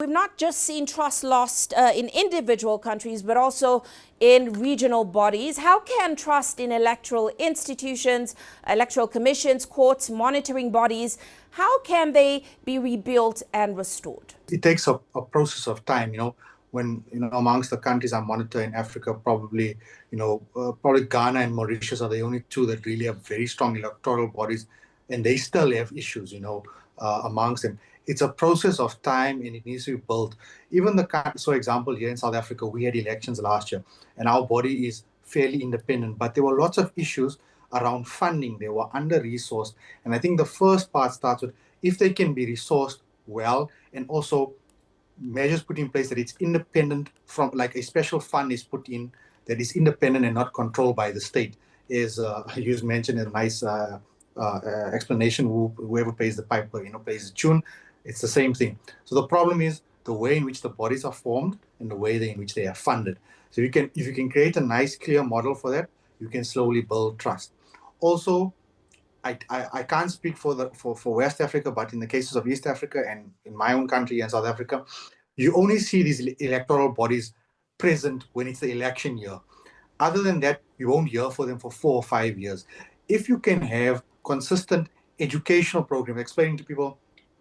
We've not just seen trust lost in individual countries, but also in regional bodies. How can trust in electoral institutions, electoral commissions, courts, monitoring bodies, how can they be rebuilt and restored? It takes a process of time, when, amongst the countries I monitor in Africa, probably, probably Ghana and Mauritius are the only two that really have very strong electoral bodies, and they still have issues, amongst them. It's a process of time and it needs to be built. Even so example, here in South Africa, we had elections last year and our body is fairly independent, but there were lots of issues around funding. They were under-resourced. And I think the first part starts with if they can be resourced well, and also measures put in place that it's independent from, like a special fund is put in that is independent and not controlled by the state. Is you mentioned a nice explanation. Whoever pays the piper, pays the tune. It's the same thing. So the problem is the way in which the bodies are formed and the way in which they are funded. So if you can create a nice, clear model for that, you can slowly build trust. Also, I can't speak for West Africa, but in the cases of East Africa and in my own country and South Africa, you only see these electoral bodies present when it's the election year. Other than that, you won't hear for them for 4 or 5 years. If you can have consistent educational programs explaining to people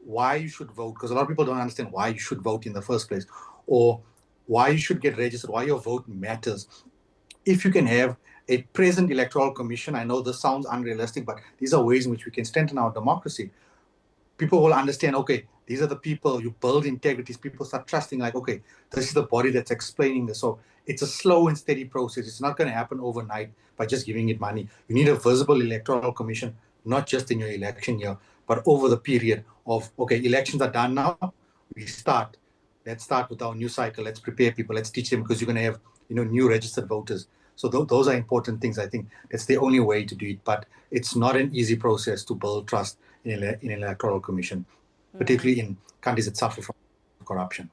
why you should vote, because a lot of people don't understand why you should vote in the first place, or why you should get registered, why your vote matters. If you can have a present electoral commission, I know this sounds unrealistic, but these are ways in which we can strengthen our democracy. People will understand, okay, these are the people, you build integrity, people start trusting, like, okay, this is the body that's explaining this. So it's a slow and steady process. It's not going to happen overnight by just giving it money. You need a visible electoral commission, not just in your election year, but over the period of, okay, elections are done now, let's start with our new cycle. Let's prepare people. Let's teach them, because you're going to have, new registered voters. So those are important things. I think that's the only way to do it. But it's not an easy process to build trust in an electoral commission, particularly in countries that suffer from corruption.